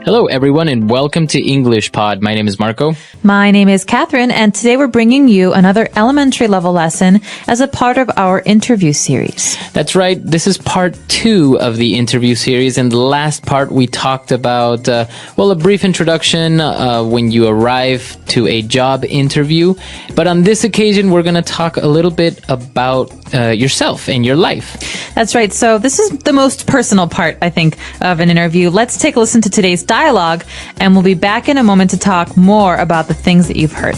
Hello, everyone, and welcome to English Pod. My name is Marco. My name is Catherine, and today we're bringing you another elementary level lesson as a part of our interview series. That's right. This is part 2 of the interview series. In the last part, we talked about, a brief introduction when you arrive to a job interview. But on this occasion, we're going to talk a little bit about yourself and your life. That's right. So this is the most personal part, I think, of an interview. Let's take a listen to today's dialogue, and we'll be back in a moment to talk more about the things that you've heard.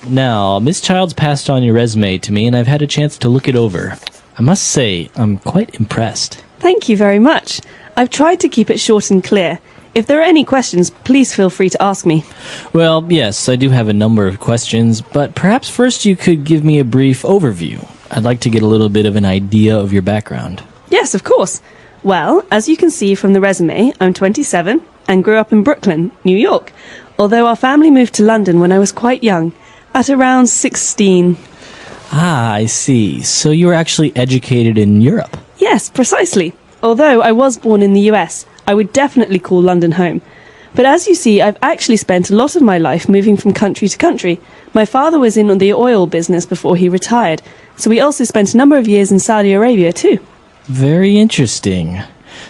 Now, Miss Childs passed on your resume to me, and I've had a chance to look it over. I must say, I'm quite impressed. Thank you very much. I've tried to keep it short and clear. If there are any questions, please feel free to ask me. Well, yes, I do have a number of questions, but perhaps first you could give me a brief overview. I'd like to get a little bit of an idea of your background. Yes, of course. Well, as you can see from the resume, I'm 27 and grew up in Brooklyn, New York, although our family moved to London when I was quite young, at around 16. Ah, I see. So you were actually educated in Europe? Yes, precisely. Although I was born in the US, I would definitely call London home. But as you see, I've actually spent a lot of my life moving from country to country. My father was in the oil business before he retired, so we also spent a number of years in Saudi Arabia too. Very interesting.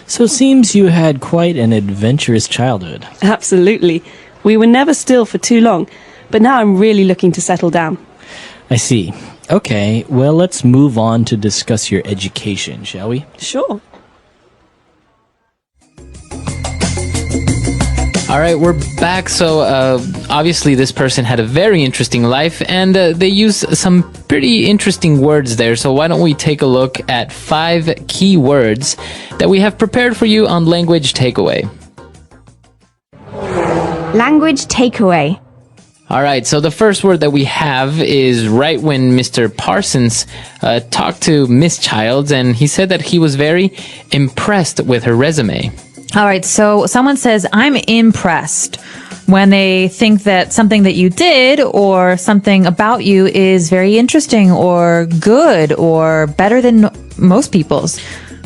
So it seems you had quite an adventurous childhood. Absolutely. We were never still for too long, but now I'm really looking to settle down. I see. Okay, well, let's move on to discuss your education, shall we? Sure. All right, we're back. So obviously this person had a very interesting life, and they use some pretty interesting words there. So why don't we take a look at 5 key words that we have prepared for you on Language Takeaway. Language takeaway. All right, so the first word that we have is right when Mr. Parsons talked to Miss Childs, and he said that he was very impressed with her resume. All right, so someone says, I'm impressed when they think that something that you did or something about you is very interesting or good or better than most people's.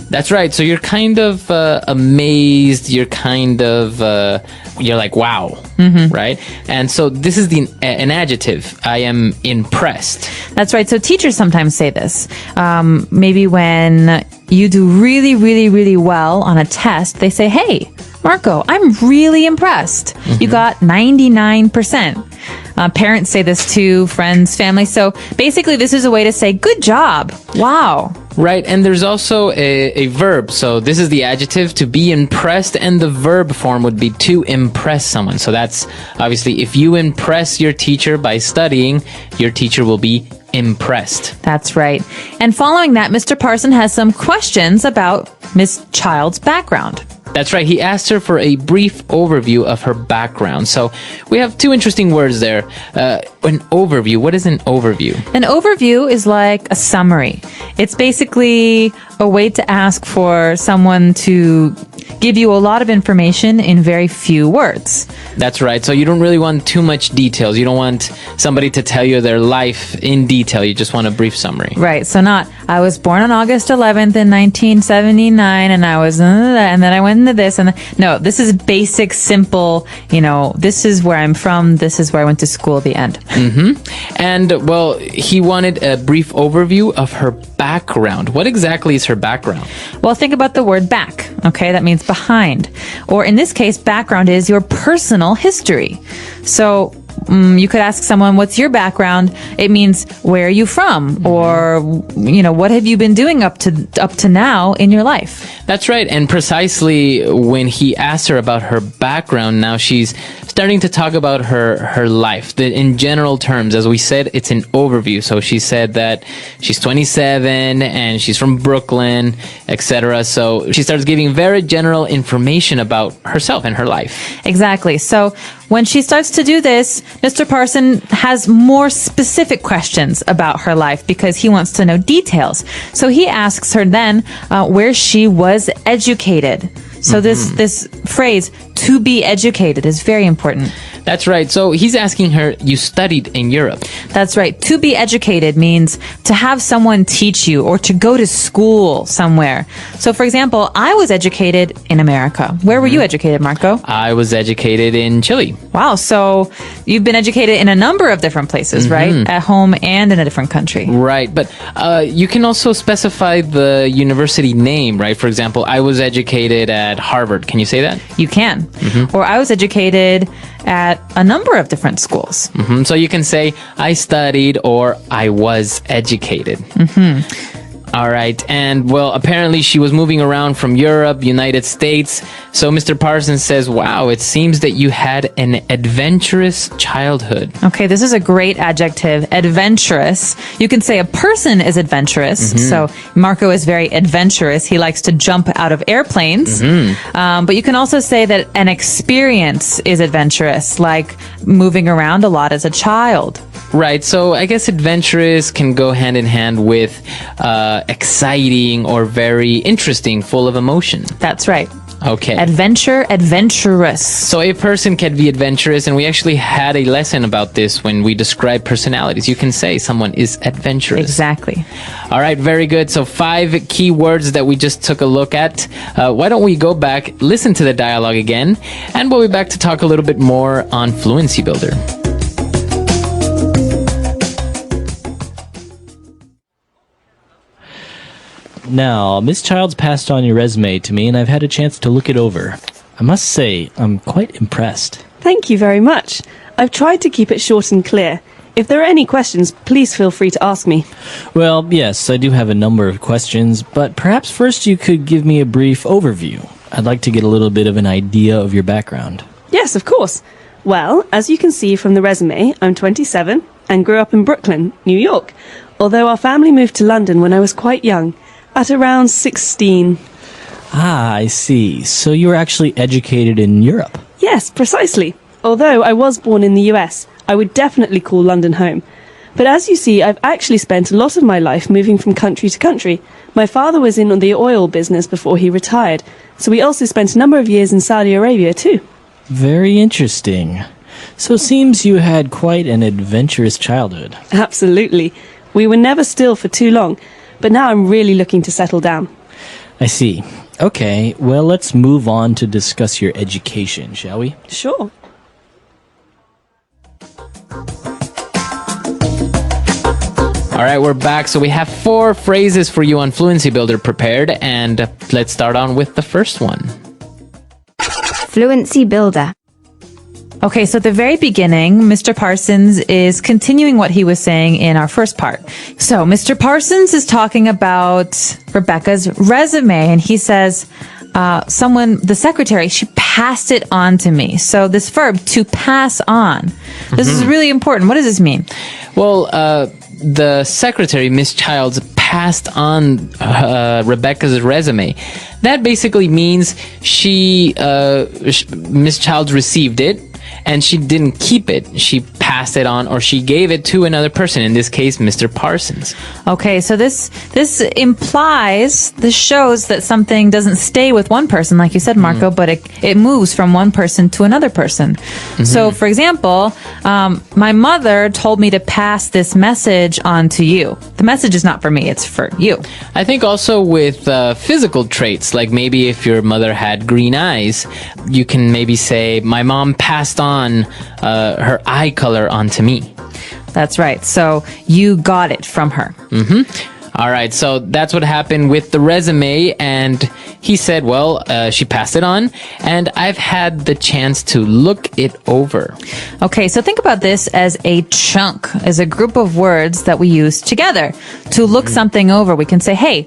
That's right. So you're kind of amazed. You're kind of, you're like, wow, right? And so this is an adjective. I am impressed. That's right. So teachers sometimes say this. Maybe when you do really, really, really well on a test, they say, hey, Marco, I'm really impressed. You got 99%. Parents say this to friends, family. So basically, this is a way to say, good job. Wow. Right. And there's also a verb. So this is the adjective, to be impressed, and the verb form would be to impress someone. So that's obviously, if you impress your teacher by studying, your teacher will be impressed. That's right. And following that, Mr. Parson has some questions about Miss Child's background. That's right. He asked her for a brief overview of her background. So we have 2 interesting words there. An overview. What is an overview? An overview is like a summary. It's basically a way to ask for someone to give you a lot of information in very few words. That's right. So you don't really want too much details. You don't want somebody to tell you their life in detail. You just want a brief summary. Right. So not, I was born on August 11th in 1979 and I was, and then I went into this. And no, this is basic, simple, this is where I'm from. This is where I went to school, the end. And well, he wanted a brief overview of her background. What exactly is her background? Well, think about the word back. Okay. That means behind. Or in this case, background is your personal history. So you could ask someone, what's your background? It means, where are you from? Or, what have you been doing up to now in your life? That's right. And precisely when he asked her about her background, now she's starting to talk about her life. In general terms, as we said, it's an overview. So she said that she's 27 and she's from Brooklyn, etc. So she starts giving very general information about herself and her life. Exactly. So when she starts to do this, Mr. Parson has more specific questions about her life because he wants to know details. So he asks her then where she was educated. So this phrase, to be educated, is very important. That's right. So he's asking her, you studied in Europe. That's right. To be educated means to have someone teach you or to go to school somewhere. So, for example, I was educated in America. Where were you educated, Marco? I was educated in Chile. Wow. So you've been educated in a number of different places, right? At home and in a different country. Right. But you can also specify the university name, right? For example, I was educated at Harvard. Can you say that? You can. Or I was educated at a number of different schools. So you can say, I studied or I was educated. All right. And well, apparently she was moving around from Europe, United States. So Mr. Parsons says, wow, it seems that you had an adventurous childhood. Okay, this is a great adjective, adventurous. You can say a person is adventurous. So Marco is very adventurous. He likes to jump out of airplanes. But you can also say that an experience is adventurous, like moving around a lot as a child. Right. So I guess adventurous can go hand in hand with exciting or very interesting, full of emotion. That's right. Okay. Adventure, adventurous. So a person can be adventurous, and we actually had a lesson about this when we describe personalities. You can say someone is adventurous. Exactly. All right, very good. So 5 key words that we just took a look at. Why don't we go back, listen to the dialogue again, and we'll be back to talk a little bit more on Fluency Builder. Now, Miss Childs passed on your resume to me, and I've had a chance to look it over. I must say, I'm quite impressed. Thank you very much. I've tried to keep it short and clear. If there are any questions, please feel free to ask me. Well, yes, I do have a number of questions, but perhaps first you could give me a brief overview. I'd like to get a little bit of an idea of your background. Yes, of course. Well, as you can see from the resume, I'm 27 and grew up in Brooklyn, New York, although our family moved to London when I was quite young, at around 16. Ah, I see. So you were actually educated in Europe? Yes, precisely. Although I was born in the US, I would definitely call London home. But as you see, I've actually spent a lot of my life moving from country to country. My father was in the oil business before he retired, so we also spent a number of years in Saudi Arabia too. Very interesting. So it seems you had quite an adventurous childhood. Absolutely. We were never still for too long, but now I'm really looking to settle down. I see. Okay, well, let's move on to discuss your education, shall we? Sure. All right, we're back. So we have 4 phrases for you on Fluency Builder prepared, and let's start on with the first one. Fluency Builder. Okay, so at the very beginning, Mr. Parsons is continuing what he was saying in our first part. So Mr. Parsons is talking about Rebecca's resume, and he says, the secretary, she passed it on to me. So this verb, to pass on, this is really important. What does this mean? Well, the secretary, Miss Childs, passed on Rebecca's resume. That basically means Miss Childs received it, and she didn't keep it. She passed it on, or she gave it to another person, in this case, Mr. Parsons. Okay, so this shows that something doesn't stay with one person, like you said, Marco, but it moves from one person to another person. So, for example, my mother told me to pass this message on to you. The message is not for me, it's for you. I think also with physical traits, like maybe if your mother had green eyes, you can maybe say, my mom passed on her eye color onto me. That's right. So you got it from her. All right, so that's what happened with the resume, and he said, well, she passed it on, and I've had the chance to look it over. Okay, so think about this as a chunk, as a group of words that we use together. To look something over, we can say, hey,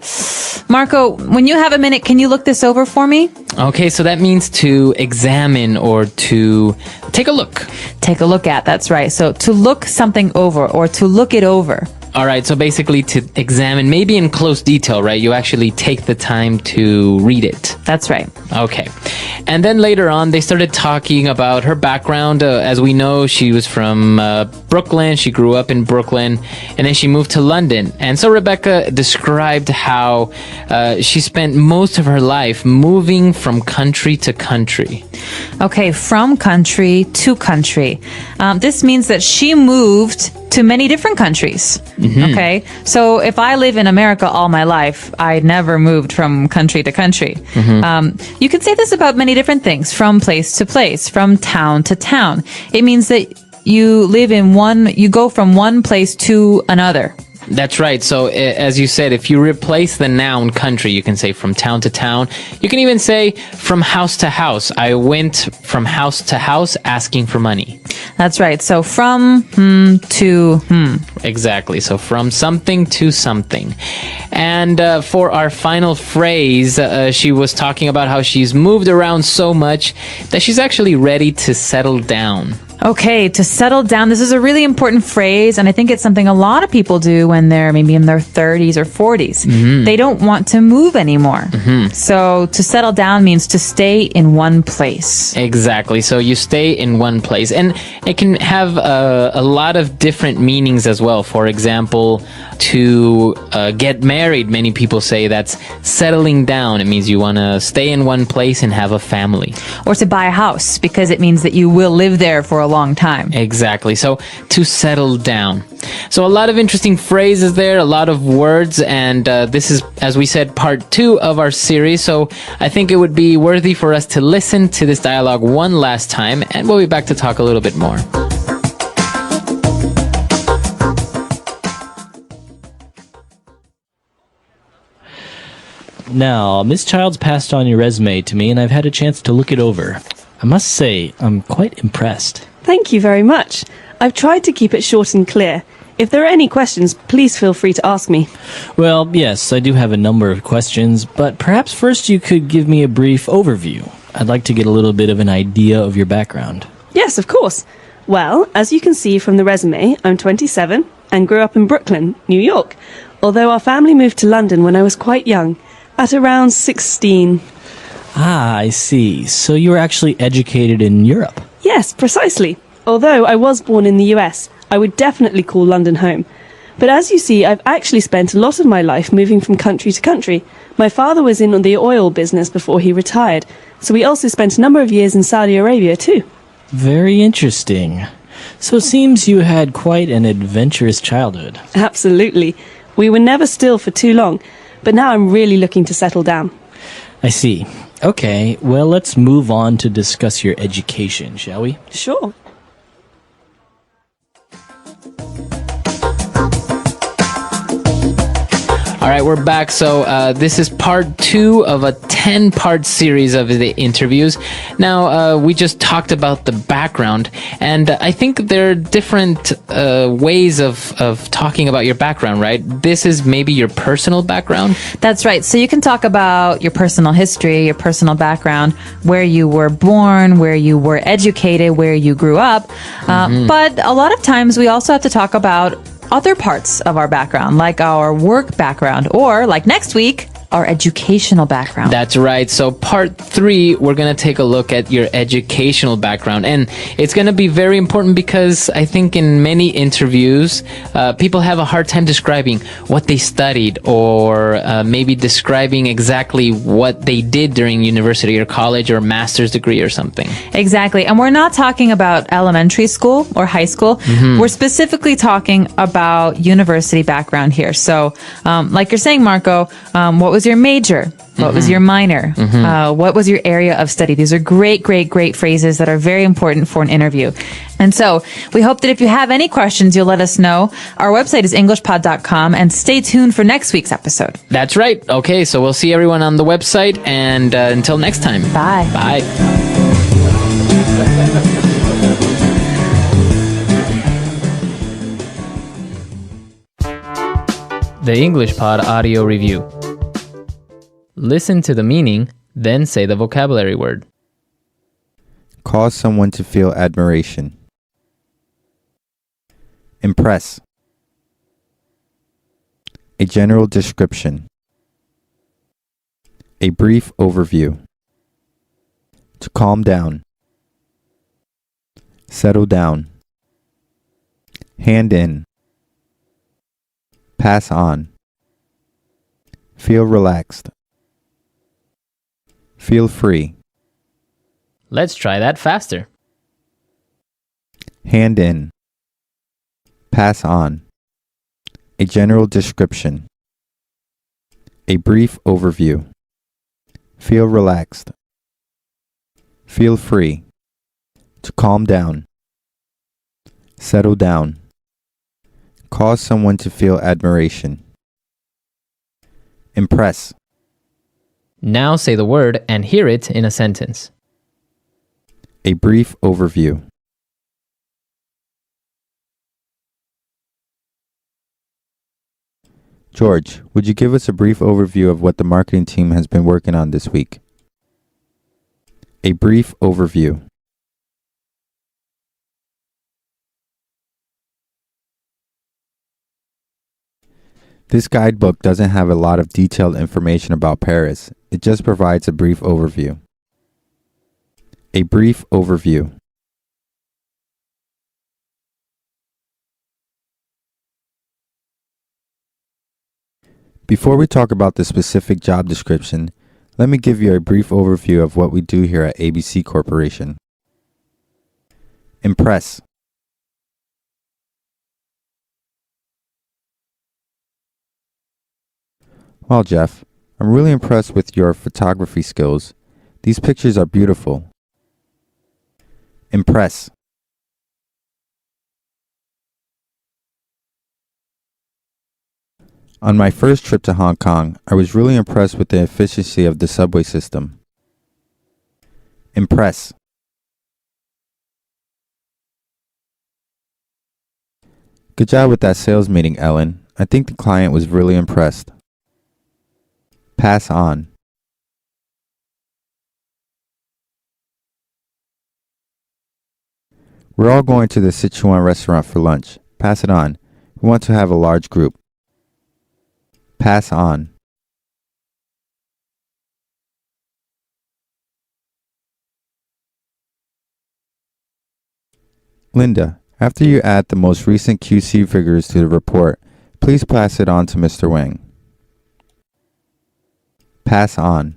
Marco, when you have a minute, can you look this over for me? Okay, so that means to examine or to take a look. Take a look at, that's right. So to look something over or to look it over. All right, so basically to examine, maybe in close detail, right? You actually take the time to read it. That's right. Okay. And then later on, they started talking about her background. As we know, she was from Brooklyn. She grew up in Brooklyn, and then she moved to London. And so Rebecca described how she spent most of her life moving from country to country. Okay, from country to country. This means that she moved to many different countries. Okay, so if I live in America all my life, I never moved from country to country. You can say this about many different things, from place to place, from town to town. It means that you go from one place to another. That's right. So as you said, if you replace the noun country, you can say from town to town. You can even say from house to house. I went from house to house asking for money. That's right. So from to Exactly. So from something to something. And for our final phrase, she was talking about how she's moved around so much that she's actually ready to settle down. Okay, to settle down. This is a really important phrase, and I think it's something a lot of people do when they're maybe in their 30s or 40s. They don't want to move anymore. So to settle down means to stay in one place. Exactly. So you stay in one place. And it can have a lot of different meanings as well. For example, to get married, many people say that's settling down. It means you want to stay in one place and have a family. Or to buy a house, because it means that you will live there for a long time. Exactly. So to settle down. So a lot of interesting phrases there, a lot of words, and this is, as we said, part 2 of our series. So I think it would be worthy for us to listen to this dialogue one last time, and we'll be back to talk a little bit more. Now, Miss Childs passed on your resume to me, and I've had a chance to look it over. I must say, I'm quite impressed. Thank you very much. I've tried to keep it short and clear. If there are any questions, please feel free to ask me. Well, yes, I do have a number of questions, but perhaps first you could give me a brief overview. I'd like to get a little bit of an idea of your background. Yes, of course. Well, as you can see from the resume, I'm 27 and grew up in Brooklyn, New York, although our family moved to London when I was quite young, at around 16. Ah, I see. So you were actually educated in Europe. Yes, precisely. Although I was born in the US, I would definitely call London home. But as you see, I've actually spent a lot of my life moving from country to country. My father was in the oil business before he retired, so we also spent a number of years in Saudi Arabia too. Very interesting. So it seems you had quite an adventurous childhood. Absolutely. We were never still for too long, but now I'm really looking to settle down. I see. Okay, well, let's move on to discuss your education, shall we? Sure. All right, we're back. So this is part 2 of a 10-part series of the interviews. Now, we just talked about the background, and I think there are different ways of talking about your background, right? This is maybe your personal background. That's right. So you can talk about your personal history, your personal background, where you were born, where you were educated, where you grew up. But a lot of times we also have to talk about other parts of our background, like our work background, or like next week, our educational background. That's right. So part 3, we're going to take a look at your educational background. And it's going to be very important because I think in many interviews, people have a hard time describing what they studied or maybe describing exactly what they did during university or college or master's degree or something. Exactly. And we're not talking about elementary school or high school. We're specifically talking about university background here. So like you're saying, Marco, what was your major? What was your minor? What was your area of study? These are great, great, great phrases that are very important for an interview. And so we hope that if you have any questions, you'll let us know. Our website is englishpod.com, and stay tuned for next week's episode. That's right. Okay, so we'll see everyone on the website, and until next time. Bye. Bye. The English Pod Audio Review. Listen to the meaning, then say the vocabulary word. Cause someone to feel admiration. Impress. A general description. A brief overview. To calm down. Settle down. Hand in. Pass on. Feel relaxed. Feel free. Let's try that faster. Hand in. Pass on. A general description. A brief overview. Feel relaxed. Feel free. To calm down. Settle down. Cause someone to feel admiration. Impress. Now say the word and hear it in a sentence. A brief overview. George, would you give us a brief overview of what the marketing team has been working on this week? A brief overview. This guidebook doesn't have a lot of detailed information about Paris. It just provides a brief overview. A brief overview. Before we talk about the specific job description, let me give you a brief overview of what we do here at ABC Corporation. Impress. Well, Jeff, I'm really impressed with your photography skills. These pictures are beautiful. Impress. On my first trip to Hong Kong, I was really impressed with the efficiency of the subway system. Impress. Good job with that sales meeting, Ellen. I think the client was really impressed. Pass on. We're all going to the Sichuan restaurant for lunch. Pass it on. We want to have a large group. Pass on. Linda, after you add the most recent QC figures to the report, please pass it on to Mr. Wang. Pass on.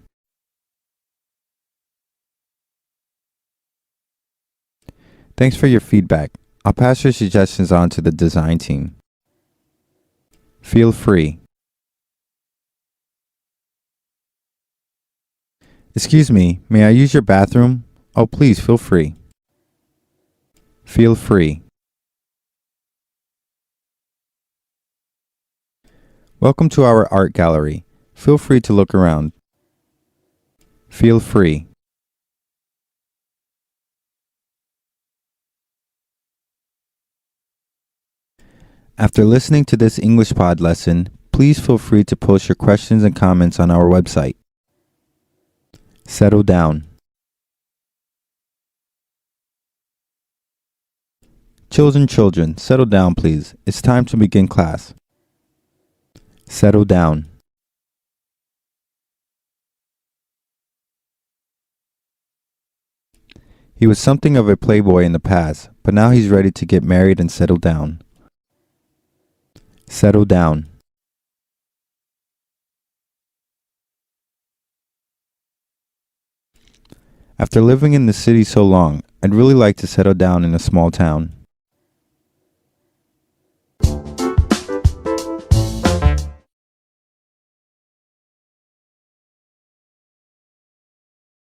Thanks for your feedback. I'll pass your suggestions on to the design team. Feel free. Excuse me, may I use your bathroom? Oh, please, feel free. Feel free. Welcome to our art gallery. Feel free to look around. Feel free. After listening to this English pod lesson, please feel free to post your questions and comments on our website. Settle down. Children, settle down, please. It's time to begin class. Settle down. He was something of a playboy in the past, but now he's ready to get married and settle down. Settle down. After living in the city so long, I'd really like to settle down in a small town.